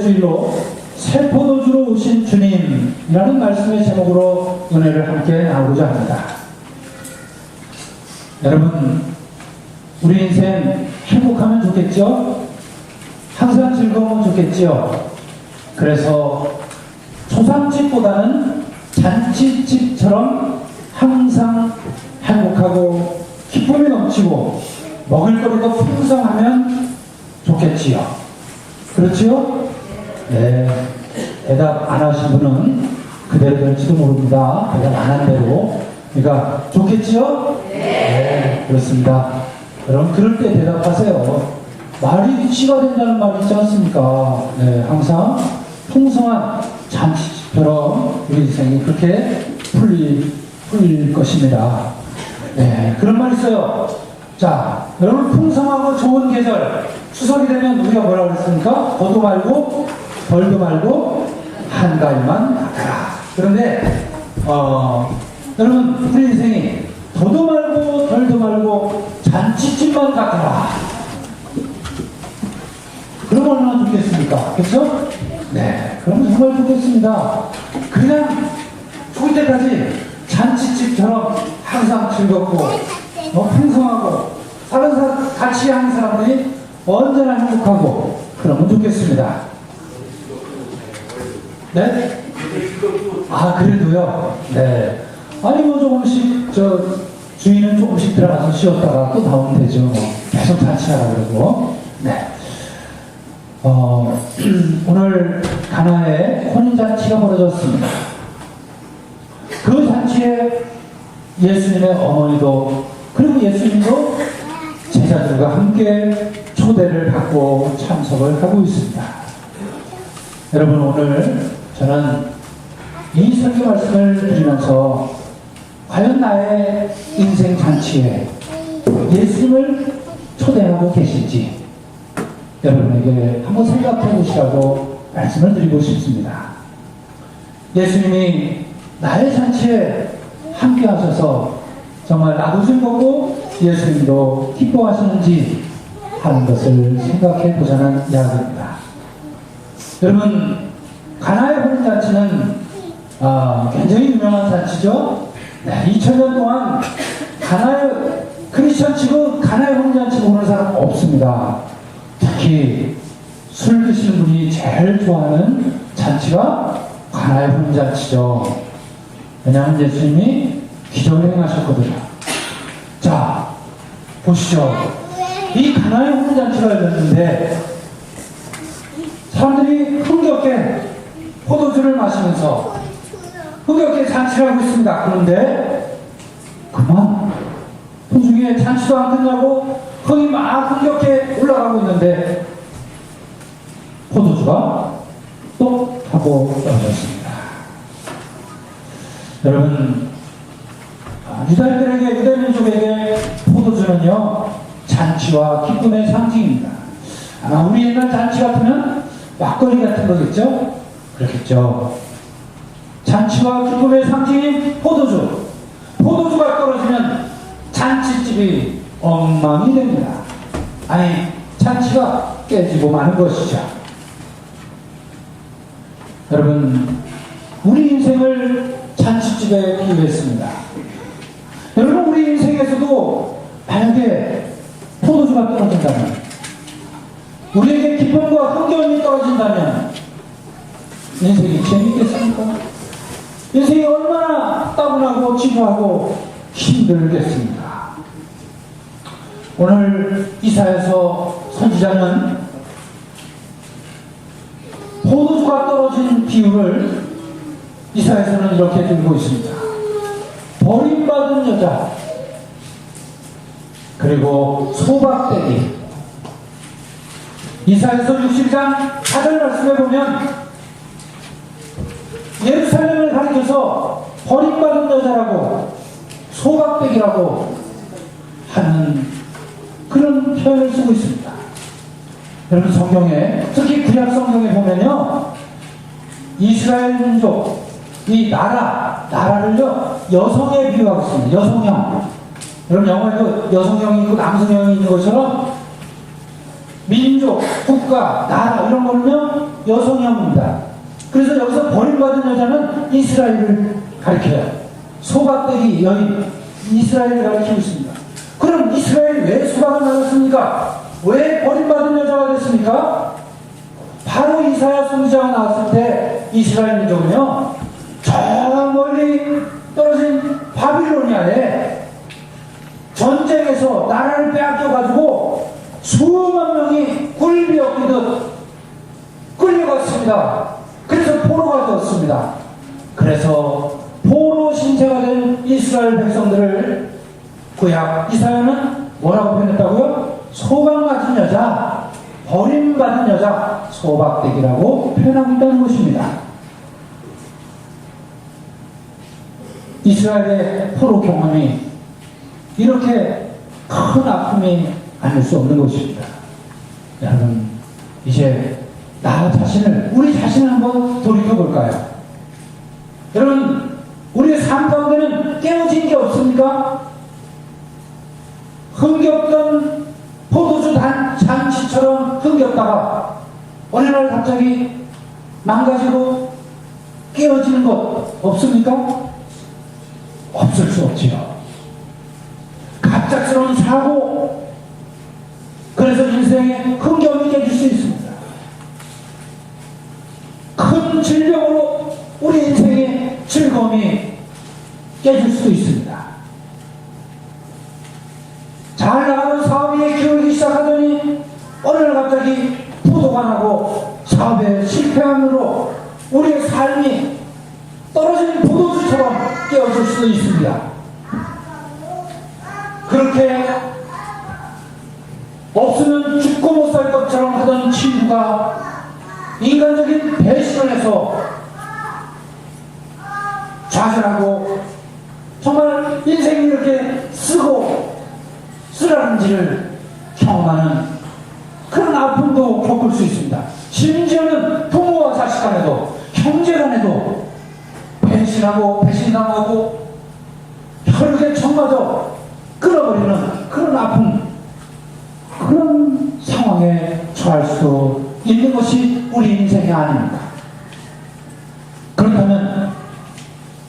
주일로 새 포도주로 오신 주님이라는 말씀의 제목으로 은혜를 함께 나누고자 합니다. 여러분, 우리 인생 행복하면 좋겠죠? 항상 즐거우면 좋겠죠? 그래서 초상집보다는 잔치집처럼 항상 행복하고 기쁨이 넘치고 먹을거리도 풍성하면 좋겠지요. 그렇지요? 네. 대답 안 하신 분은 그대로 될지도 모릅니다. 대답 안 한 대로. 그러니까 좋겠지요? 네. 그렇습니다. 여러분, 그럴 때 대답하세요. 말이 씨가 된다는 말이 있지 않습니까? 네. 항상 풍성한 잔치집처럼 우리 인생이 그렇게 풀릴 것입니다. 네. 그런 말 있어요. 자, 여러분, 풍성하고 좋은 계절, 추석이 되면 우리가 뭐라고 그랬습니까? 더도 말고 덜도 말고 한가위만 같아라. 그런데 여러분, 우리 인생이 더도 말고 덜도 말고 잔치집만 같아라. 그럼 얼마나 좋겠습니까? 그렇죠? 네, 그럼 정말 좋겠습니다. 그냥 죽을 때까지 잔치집처럼 항상 즐겁고 풍성하고 같이 하는 사람들이 언제나 행복하고 그러면 좋겠습니다. 네? 아, 그래도요? 네. 아니, 뭐 조금씩, 주인은 조금씩 들어가서 쉬었다가 또 나오면 되죠. 뭐. 계속 잔치하라 그러고. 네. 오늘 가나에 혼인잔치가 벌어졌습니다. 그 잔치에 예수님의 어머니도, 그리고 예수님도 제자들과 함께 초대를 받고 참석을 하고 있습니다. 여러분, 오늘 저는 이 설교 말씀을 드리면서 과연 나의 인생 잔치에 예수님을 초대하고 계신지 여러분에게 한번 생각해 보시라고 말씀을 드리고 싶습니다. 예수님이 나의 잔치에 함께 하셔서 정말 나도 즐겁고 예수님도 기뻐하시는지 하는 것을 생각해 보자는 이야기입니다. 여러분, 가나의 혼인잔치는 굉장히 유명한 잔치죠. 네, 2000년 동안 크리스천 치고 가나의 혼인잔치 보는 사람 없습니다. 특히 술 드시는 분이 제일 좋아하는 잔치가 가나의 혼인잔치죠. 왜냐하면 예수님이 기적을 행하셨거든요. 자, 보시죠. 이 가나의 혼인잔치가 열렸는데 사람들이 흥겹게 포도주를 마시면서 흥겹게 잔치를 하고 있습니다. 그런데 그만 도중에 잔치도 안 끝나고 흥이 막 흥겹게 올라가고 있는데 포도주가 또 하고 떨어졌습니다. 여러분, 유다인들에게, 유대민족에게 포도주는요, 잔치와 기쁨의 상징입니다. 아마 우리 옛날 잔치 같으면 막걸리 같은 거겠죠? 그렇겠죠. 잔치와 기쁨의 상징인 포도주. 포도주가 떨어지면 잔치집이 엉망이 됩니다. 아니, 잔치가 깨지고 마는 것이죠. 여러분, 우리 인생을 잔치집에 비유했습니다. 여러분, 우리 인생에서도 만약에 포도주가 떨어진다면, 우리에게 기쁨과 흥겨움이 떨어진다면 인생이 재밌겠습니까? 인생이 얼마나 따분하고 지루하고 힘들겠습니까? 오늘 이사야서 선지자는 포도주가 떨어진 비유를 이사야서는 이렇게 들고 있습니다. 버림받은 여자, 그리고 소박대기. 이사야서 60장 4절 말씀에 보면 예루살렘을 가리켜서 버림받은 여자라고 소박대기라고 하는 그런 표현을 쓰고 있습니다. 여러분, 성경에, 특히 구약 성경에 보면요, 이스라엘 민족, 이 나라를요, 여성에 비유하고 있습니다. 여성형. 여러분, 영어에도 여성형이 있고 남성형이 있는 것처럼 민족, 국가, 나라 이런 거는요 여성형입니다. 그래서 여기서 버림받은 여자는 이스라엘을 가리켜요. 소박대기 여인, 이스라엘을 가리키고 있습니다. 그럼 이스라엘이 왜 소박을 맞았습니까? 왜 버림받은 여자가 됐습니까? 바로 이사야 선지자가 나왔을 때 이스라엘 민족은요, 저 멀리 떨어진 바빌로니아에 전쟁에서 나라를 빼앗겨가지고 수만 명이 굴비었기듯 끌려갔습니다. 그래서 포로가 되었습니다. 그래서 포로 신세가 된 이스라엘 백성들을 구약 이사야는 뭐라고 표현했다고요? 소박맞은 여자, 버림받은 여자, 소박대기라고 표현하고 있다는 것입니다. 이스라엘의 포로 경험이 이렇게 큰 아픔이 아닐 수 없는 것입니다. 여러분, 이제 나 자신을, 우리 자신을 한번 돌이켜볼까요? 여러분, 우리의 삶 가운데는 깨어진 게 없습니까? 흥겹던 포도주 잔치처럼 흥겹다가 어느 날 갑자기 망가지고 깨어지는 것 없습니까? 없을 수 없지요. 갑작스러운 사고, 그래서 인생에 흥겨움이 깨질 수 있습니다. 큰 질병으로 우리 인생의 즐거움이 깨질 수도 있습니다. 잘 나가는 사업이 기울기 시작하더니 어느 날 갑자기 부도가 나고 사업에 실패함으로 우리의 삶이 떨어진 포도주처럼 깨어질 수도 있습니다. 그렇게 없으면 죽고 못 살 것처럼 하던 친구가 인간적인 배신을 해서 좌절하고 정말 인생이 이렇게 쓰라는지를 경험하는 그런 아픔도 겪을 수 있습니다. 심지어는 부모와 자식 간에도, 형제 간에도 배신하고 배신당하고 혈육의 정마저 끌어버리는 그런 아픔, 그런 상황에 처할 수 있는 것이 우리 인생이 아닙니까? 그렇다면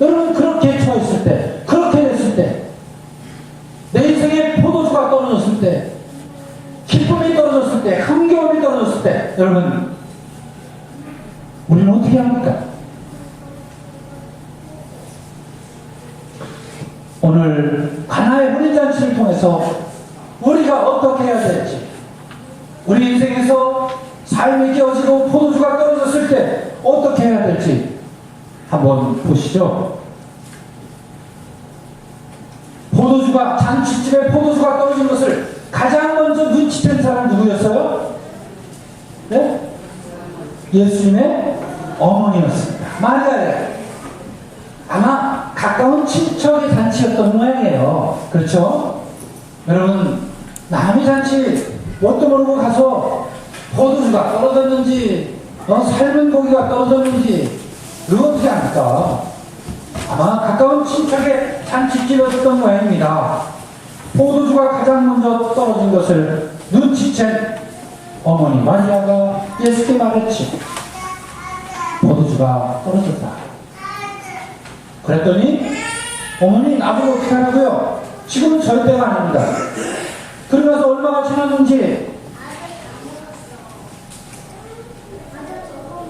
여러분, 그렇게 처했을 때, 그렇게 됐을 때, 내 인생에 포도주가 떨어졌을 때, 기쁨이 떨어졌을 때, 흥겨움이 떨어졌을 때, 여러분, 우리는 어떻게 합니까? 오늘 가나의 혼인잔치를 통해서 우리가 어떻게 해야 될지, 우리 인생에서 삶이 깨어지고 포도주가 떨어졌을 때 어떻게 해야 될지 한번 보시죠. 포도주가, 잔치집에 포도주가 떨어진 것을 가장 먼저 눈치챈 사람 누구였어요? 네? 예수님의 어머니였습니다. 마리아예요. 아마 가까운 친척의 잔치였던 모양이에요. 그렇죠? 여러분, 남의 잔치 뭣도 모르고 가서 포도주가 떨어졌는지, 삶은 고기가 떨어졌는지, 그거 어떻게 합니까? 아마 가까운 친척의 잔치집이었던 모양입니다. 포도주가 가장 먼저 떨어진 것을 눈치챈 어머니 마리아가 예수께 말했지. 포도주가 떨어졌다. 그랬더니 어머니, 나보고 어떻게 하라고요? 지금은 절대가 아닙니다. 그러고 나서 얼마가 지났는지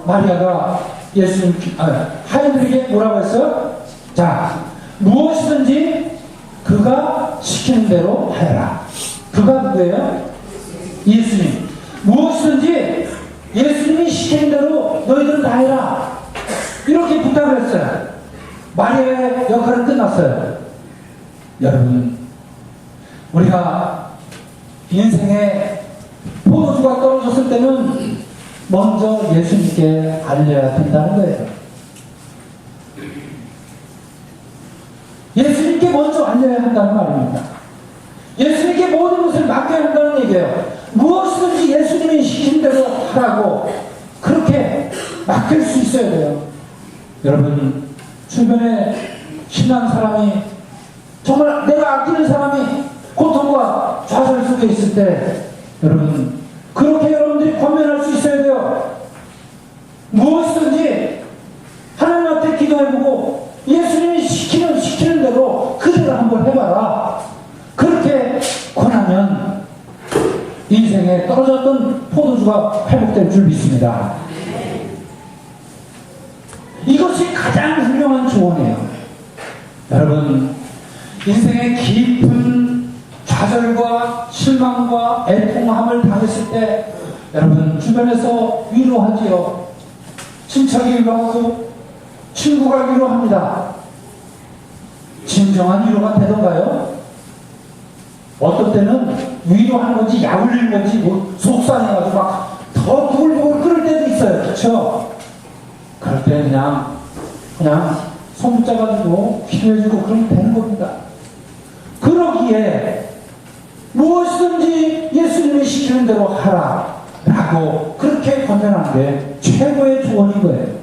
마리아가 하인들에게 뭐라고 했어요? 자, 무엇이든지 그가 시키는 대로 하여라. 그가 누구예요? 예수님. 무엇이든지 예수님이 시키는 대로 너희들은 다 해라. 이렇게 부탁을 했어요. 마리아의 역할은 끝났어요. 여러분, 우리가 인생에 포도주가 떨어졌을 때는 먼저 예수님께 알려야 된다는 거예요. 예수님께 먼저 알려야 한다는 말입니다. 예수님께 모든 것을 맡겨야 한다는 얘기예요. 무엇이든지 예수님이 시킨 대로 하라고 그렇게 맡길 수 있어야 돼요. 여러분, 주변에 친한 사람이, 정말 내가 아끼는 사람이 고통과 좌절 속에 있을 때, 여러분, 그렇게 여러분들이 권면할 수 있어야 돼요. 무엇이든지 하나님한테 기도해보고 예수님이 시키는 대로 그대로 한번 해봐라. 그렇게 권하면 인생에 떨어졌던 포도주가 회복될 줄 믿습니다. 이것이 가장 훌륭한 조언이에요. 여러분, 인생의 깊은 좌절과 실망과 애통함을 당했을 때 여러분 주변에서 위로하지요. 친척이 위로하고 친구가 위로합니다. 진정한 위로가 되던가요? 어떤 때는 위로하는 건지 약올리는 건지 뭐 속상해가지고 막 더 부글부글 끓을 때도 있어요. 그렇죠? 그럴 때 그냥 손 붙잡아주고 기도해주고 그러면 되는 겁니다. 그러기에 무엇이든지 예수님이 시키는 대로 하라 라고 그렇게 권면하는 게 최고의 조언인 거예요.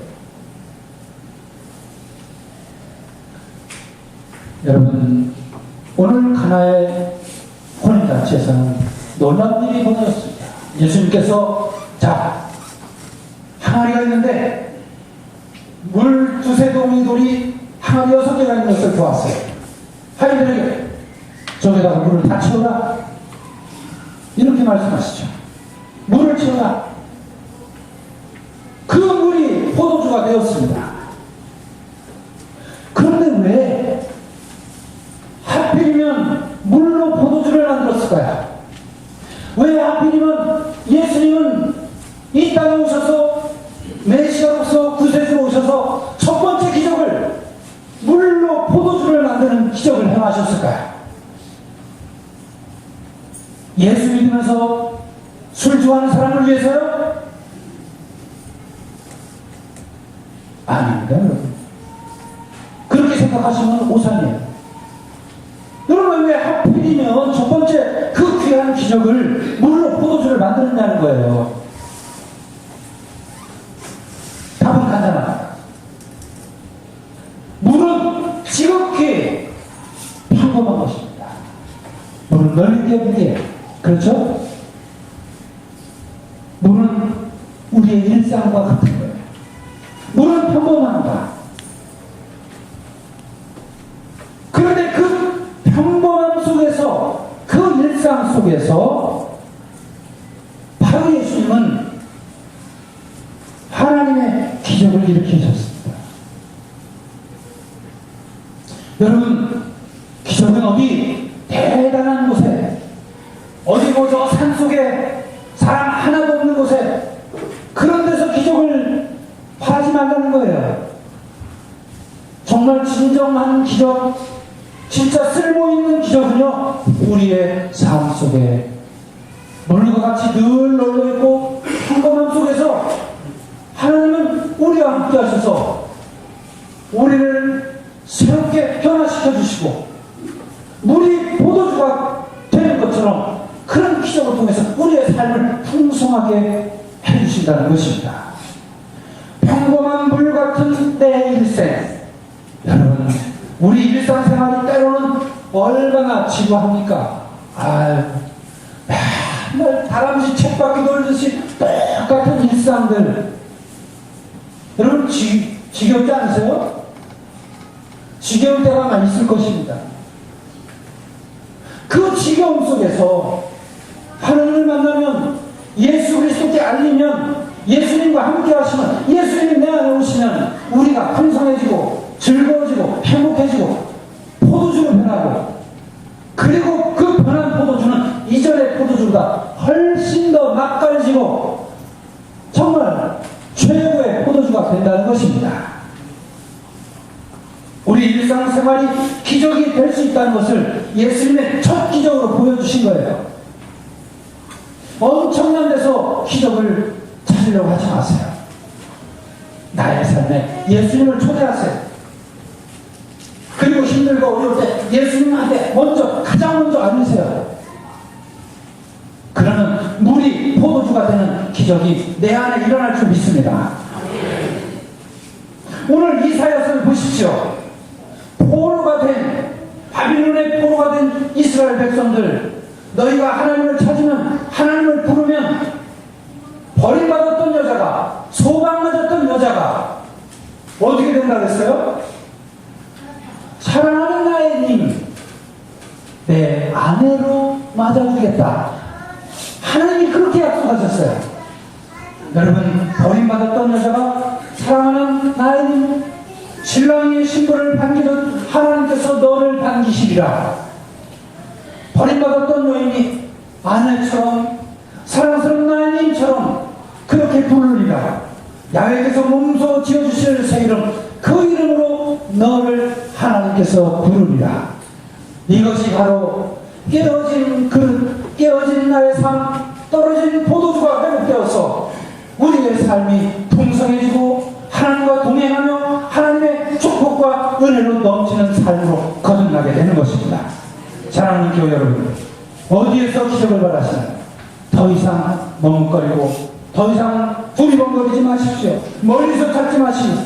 여러분, 오늘 가나의 혼인잔치에서는 놀라운 일이 벌어졌습니다. 예수님께서 자, 항아리가 있는데 물 두세 동이돌이 항아리 6개가 있는 것을 보았어요. 하인들에게 저기다가 물을 다 채워라 이렇게 말씀하시죠. 물을 채워라. 그 물이 포도주가 되었습니다. 그런데 왜 하필이면 물로 포도주를 만들었을까요? 왜 하필이면 예수님은 이 땅에 오셔서 메시아로서 구세주로 오셔서 첫 번째 기적을 물로 포도주를 만드는 기적을 행하셨을까요? 예수 믿으면서 술 좋아하는 사람을 위해서요? 아닙니다, 여러분. 그렇게 생각하시면 오산이에요. 여러분, 왜 하필이면 첫 번째 그 귀한 기적을 물로 포도주를 만드느냐는 거예요. 답은 간단합니다. 물은 지극히 평범한 것입니다. 물은 널리게 무게. 그렇죠? 물은 우리의 일상과 같은 거예요. 물은 평범합니다. 그런데 그 평범함 속에서, 그 일상 속에서 바로 예수님은 하나님의 기적을 일으키셨습니다. 여러분, 기적은 어디 대단한 곳에, 어디 저 산속에 사람 하나도 없는 곳에, 그런 데서 기적을 바라지 말라는 거예요. 정말 진정한 기적, 진짜 쓸모있는 기적은요, 우리의 삶 속에 물과 같이 늘 널려있고 평범함 속에서 하나님은 우리와 함께 하셔서 우리를 새롭게 변화시켜 주시고 물이 포도주가 되는 것처럼 그런 기적을 통해서 우리의 삶을 풍성하게 해주신다는 것입니다. 평범한 물 같은 내 일생, 여러분, 우리 일상생활이 때로는 얼마나 지루합니까? 맨날 다람쥐 쳇바퀴 돌듯이 똑같은 일상들. 여러분, 지겹지 않으세요? 지겨울 때가 많이 있을 것입니다. 그 지겨움 속에서 하나님을 만나면, 예수 그리스도께 알리면, 예수님과 함께 하시면, 예수님이 내 안에 오시면 우리가 풍성해지고 즐거워지고 행복해지고 포도주로 변하고, 그리고 그 변한 포도주는 이전의 포도주보다 훨씬 더 맛깔지고 정말 최고의 포도주가 된다는 것입니다. 우리 일상생활이 기적이 될 수 있다는 것을 예수님의 첫 기적으로 보여주신 거예요. 엄청난 데서 기적을 찾으려고 하지 마세요. 나의 삶에 예수님을 초대하세요. 그리고 힘들고 어려울 때 예수님한테 가장 먼저 알리세요. 그러면 물이 포도주가 되는 기적이 내 안에 일어날 줄 믿습니다. 오늘 이사야서를 보십시오. 바빌론의 포로가 된 이스라엘 백성들, 너희가 하나님을 찾으면, 하나님을 부르면, 버림받았던 여자가, 소방맞았던 여자가 어떻게 된다 그랬어요? 사랑하는 나의 님, 내 아내로 맞아주겠다. 하나님이 그렇게 약속하셨어요. 여러분, 버림받았던 여자가 사랑하는 나의 님, 신랑의 신부를 반기듯 하나님께서 너를 반기시리라. 버림받았던 여인이 아내처럼 사랑스러운 나의 님처럼 그렇게 부르리라. 야훼께서 몸소 지어주실 새 이름, 그 이름으로 너를 하나님께서 부르리라. 이것이 바로 깨어진 그릇, 깨어진 나의 삶, 떨어진 포도주가 회복되어서 우리의 삶이 풍성해지고 하나님과 동행하며 하나님의 축복과 은혜로 넘치는 삶으로 거듭나게 되는 것입니다. 사랑하는 교회 여러분, 어디에서 기적을 바라시나요? 더 이상 머뭇거리고 더 이상 두리번거리지 마십시오. 멀리서 찾지 마시고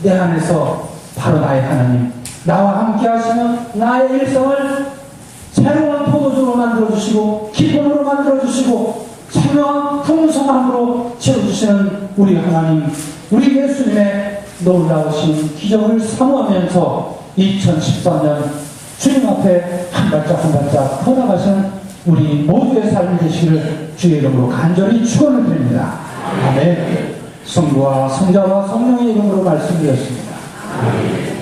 내 안에서 바로 나의 하나님, 나와 함께 하시면 나의 일생을 새로운 포도주로 만들어주시고 기쁨으로 만들어주시고 청명한 풍성함으로 채워주시는 우리 하나님, 우리 예수님의 놀라우신 기적을 사모하면서 2013년 주님 앞에 한 발짝 한 발짝 퍼나가시는 우리 모두의 삶이 되시기를 주의 이름으로 간절히 축원을 드립니다. 아멘. 성부와 성자와 성령의 이름으로 말씀드렸습니다. 아멘.